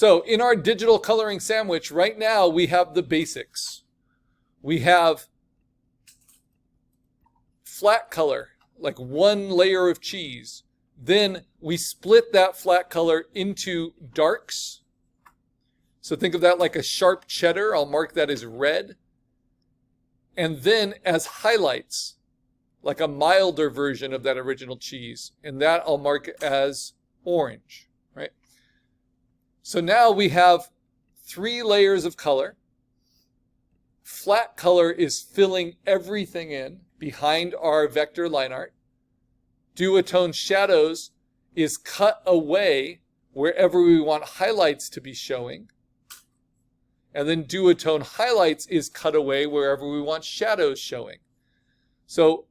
So in our digital coloring sandwich, right now we have the basics. We have flat color, like one layer of cheese. Then we split that flat color into darks. So think of that like a sharp cheddar. I'll mark that as red. And then as highlights, like a milder version of that original cheese. And that I'll mark as orange, right? So now we have 3 layers of color. Flat color is filling everything in behind our vector line art. Duotone shadows is cut away wherever we want highlights to be showing. And then duotone highlights is cut away wherever we want shadows showing. So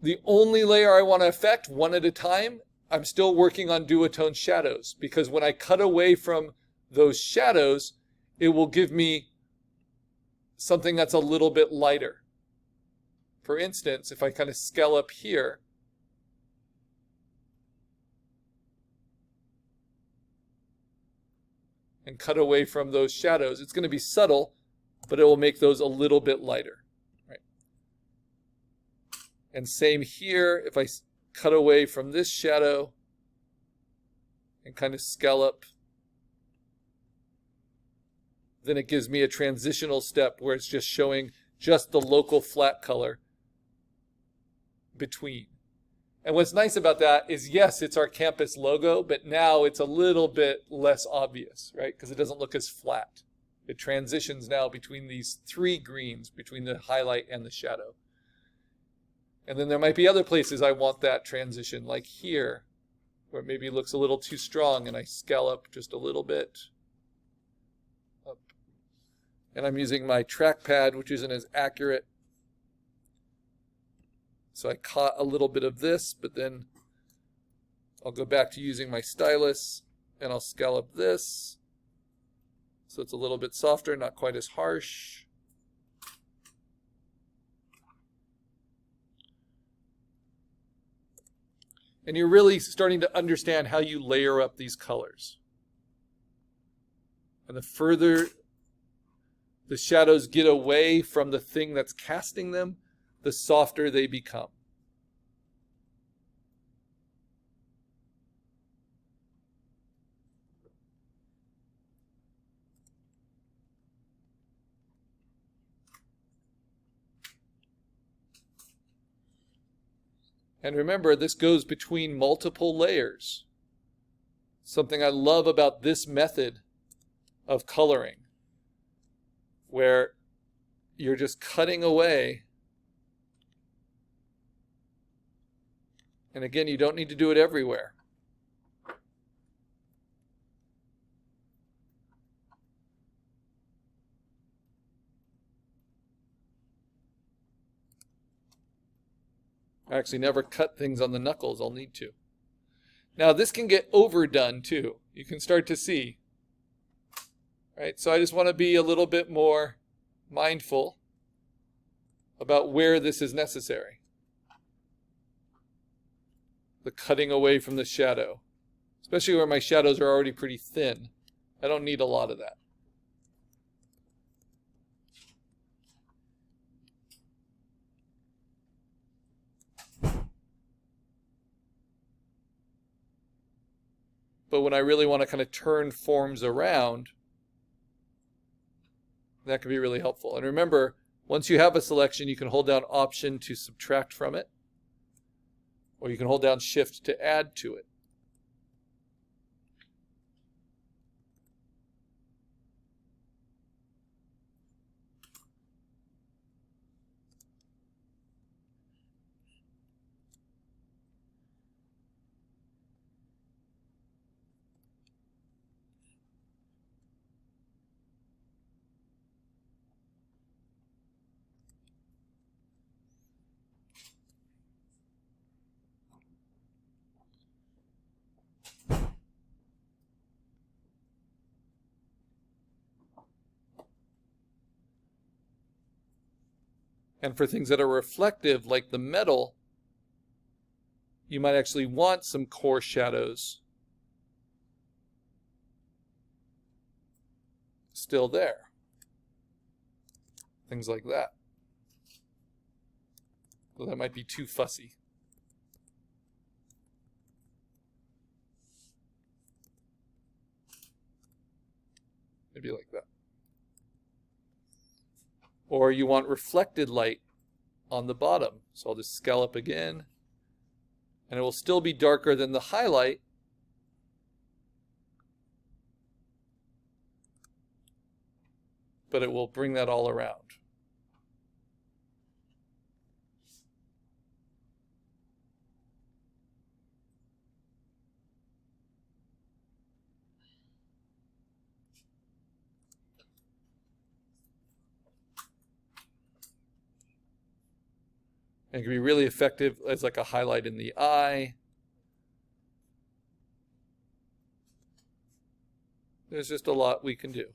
the only layer I want to affect one at a time, I'm still working on duotone shadows, because when I cut away from those shadows, it will give me something that's a little bit lighter. For instance, if I kind of scale up here, and cut away from those shadows, it's going to be subtle, but it will make those a little bit lighter. Right? And same here, if I cut away from this shadow and kind of scallop, then it gives me a transitional step where it's just showing just the local flat color between. And what's nice about that is, yes, it's our campus logo, but now it's a little bit less obvious, right? Because it doesn't look as flat. It transitions now between these 3 greens, between the highlight and the shadow. And then there might be other places I want that transition, like here, where it maybe looks a little too strong, and I scallop just a little bit up. And I'm using my trackpad, which isn't as accurate. So I caught a little bit of this, but then I'll go back to using my stylus, and I'll scallop this. So it's a little bit softer, not quite as harsh. And you're really starting to understand how you layer up these colors. And the further the shadows get away from the thing that's casting them, the softer they become. And remember, this goes between multiple layers. Something I love about this method of coloring, where you're just cutting away. And again, you don't need to do it everywhere. I actually never cut things on the knuckles. I'll need to. Now this can get overdone too. You can start to see. Right? So I just want to be a little bit more mindful about where this is necessary. The cutting away from the shadow, especially where my shadows are already pretty thin. I don't need a lot of that. But when I really want to kind of turn forms around, that can be really helpful. And remember, once you have a selection, you can hold down Option to subtract from it, or you can hold down Shift to add to it. And for things that are reflective, like the metal, you might actually want some core shadows still there. Things like that. Well, that might be too fussy. Maybe like that. Or you want reflected light on the bottom. So I'll just scallop again. And it will still be darker than the highlight. But it will bring that all around. And it can be really effective as like a highlight in the eye. There's just a lot we can do.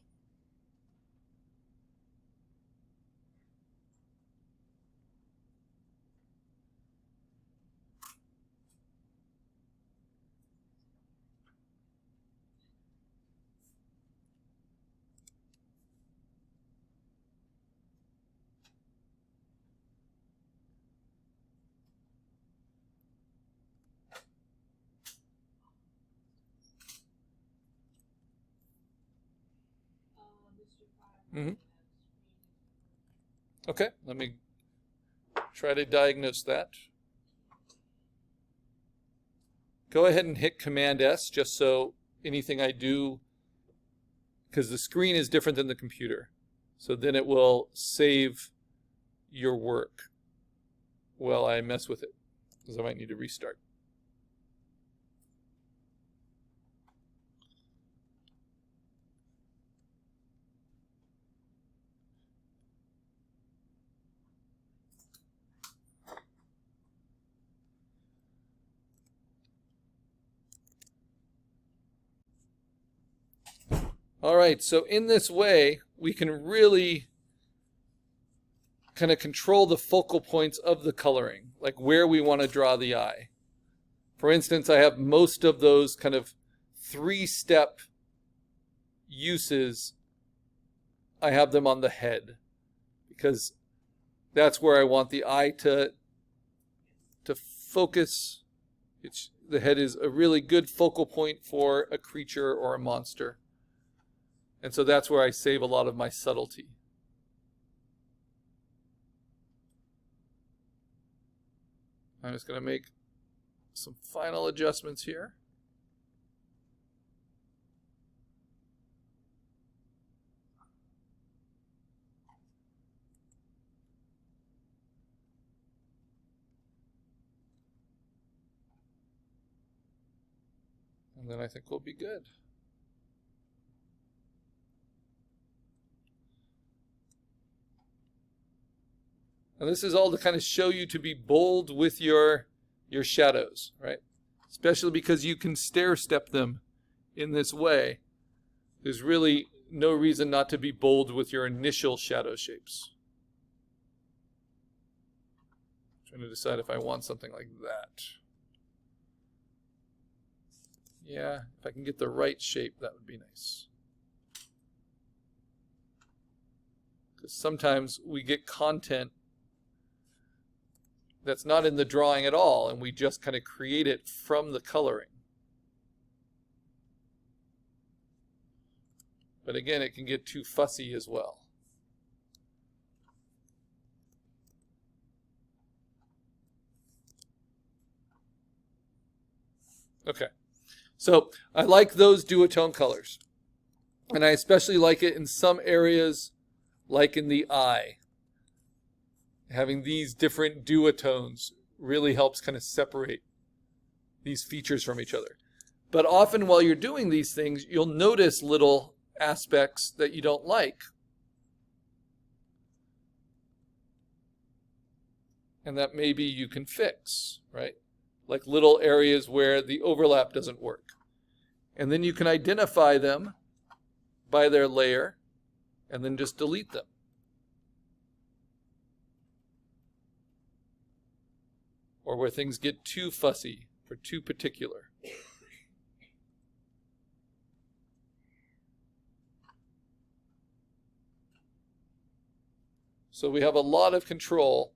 Mm-hmm. Okay, let me try to diagnose that. Go ahead and hit Command S just so anything I do, because the screen is different than the computer, so then it will save your work while I mess with it, because I might need to restart. All right, so in this way, we can really kind of control the focal points of the coloring, like where we want to draw the eye. For instance, I have most of those kind of 3-step uses, I have them on the head, because that's where I want the eye to focus. The head is a really good focal point for a creature or a monster. And so that's where I save a lot of my subtlety. I'm just going to make some final adjustments here. And then I think we'll be good. And this is all to kind of show you to be bold with your shadows, right? Especially because you can stair step them in this way. There's really no reason not to be bold with your initial shadow shapes. I'm trying to decide if I want something like that. Yeah, if I can get the right shape, that would be nice. Because sometimes we get content that's not in the drawing at all, and we just kind of create it from the coloring. But again, it can get too fussy as well. Okay, so I like those duotone colors. And I especially like it in some areas, like in the eye. Having these different duotones really helps kind of separate these features from each other. But often while you're doing these things, you'll notice little aspects that you don't like. And that maybe you can fix, right? Like little areas where the overlap doesn't work. And then you can identify them by their layer and then just delete them. Or where things get too fussy or too particular. So we have a lot of control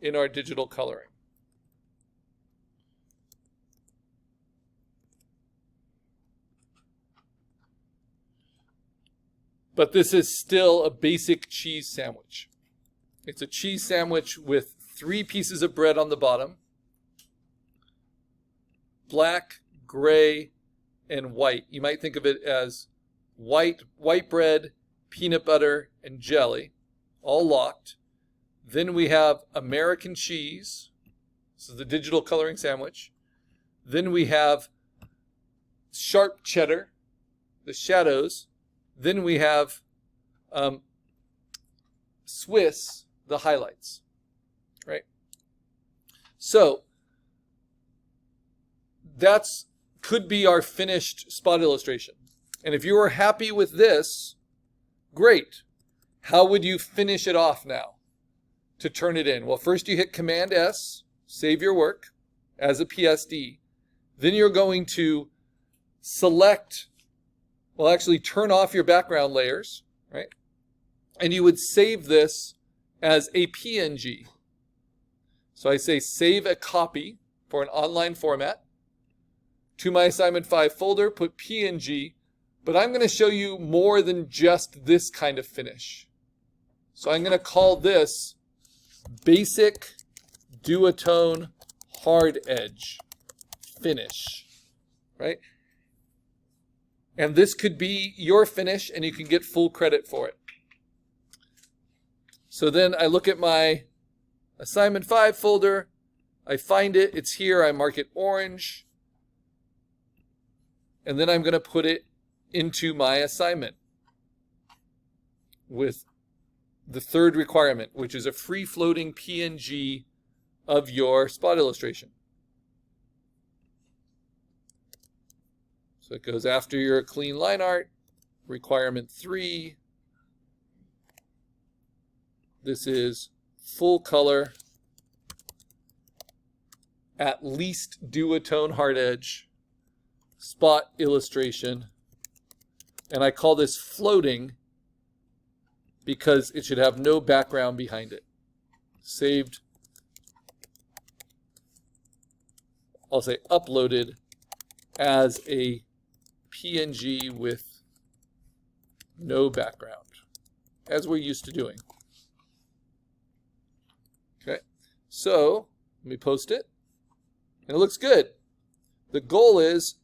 in our digital coloring. But this is still a basic cheese sandwich. It's a cheese sandwich with 3 pieces of bread on the bottom, black, gray, and white. You might think of it as white bread, peanut butter, and jelly, all locked. Then we have American cheese. This is the digital coloring sandwich. Then we have sharp cheddar, the shadows. Then we have Swiss, the highlights, right? So that's could be our finished spot illustration. And if you are happy with this, great. How would you finish it off now to turn it in? Well, first you hit Command S, save your work as a PSD. Then you're going to select, well, actually turn off your background layers, right? And you would save this as a PNG. So I say save a copy for an online format. To my assignment 5 folder, put PNG, but I'm going to show you more than just this kind of finish. So I'm going to call this basic duotone hard edge finish, right? And this could be your finish and you can get full credit for it. So then I look at my assignment 5 folder, I find it, it's here, I mark it orange, and then I'm going to put it into my assignment with the 3rd requirement, which is a free-floating PNG of your spot illustration. So it goes after your clean line art, requirement 3. This is full color, at least duotone hard edge, spot illustration, and I call this floating because it should have no background behind it. Saved, I'll say uploaded as a PNG with no background, as we're used to doing. Okay, so let me post it, and it looks good. The goal is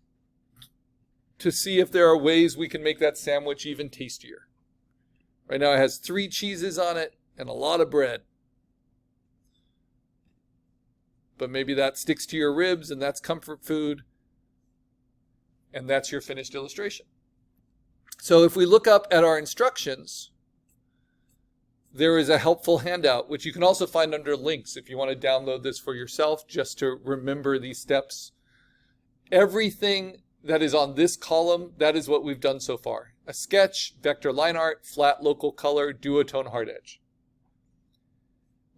to see if there are ways we can make that sandwich even tastier. Right now it has 3 cheeses on it and a lot of bread. But maybe that sticks to your ribs and that's comfort food. And that's your finished illustration. So if we look up at our instructions, there is a helpful handout, which you can also find under links if you want to download this for yourself, just to remember these steps. Everything that is on this column, that is what we've done so far. A sketch, vector line art, flat local color, duotone hard edge.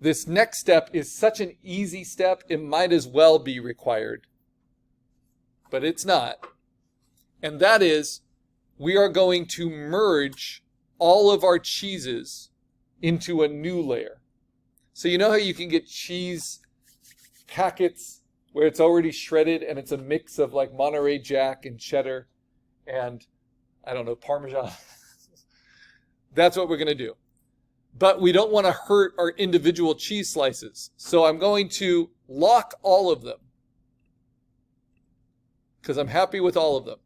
This next step is such an easy step, it might as well be required. But it's not. And that is, we are going to merge all of our cheeses into a new layer. So you know how you can get cheese packets where it's already shredded and it's a mix of like Monterey Jack and cheddar and, I don't know, Parmesan. That's what we're going to do. But we don't want to hurt our individual cheese slices. So I'm going to lock all of them because I'm happy with all of them.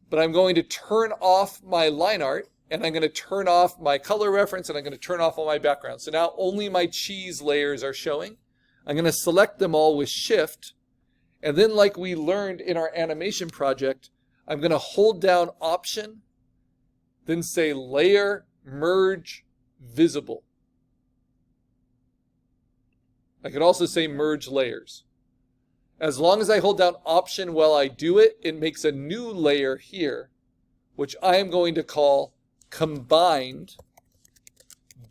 But I'm going to turn off my line art and I'm going to turn off my color reference and I'm going to turn off all my background. So now only my cheese layers are showing. I'm going to select them all with Shift. And then like we learned in our animation project, I'm going to hold down Option, then say Layer, Merge, Visible. I could also say Merge Layers. As long as I hold down Option while I do it, it makes a new layer here, which I am going to call Combined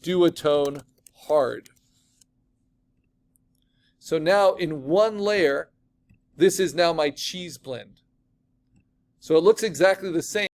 Duotone Hard. So now in one layer, this is now my cheese blend. So it looks exactly the same.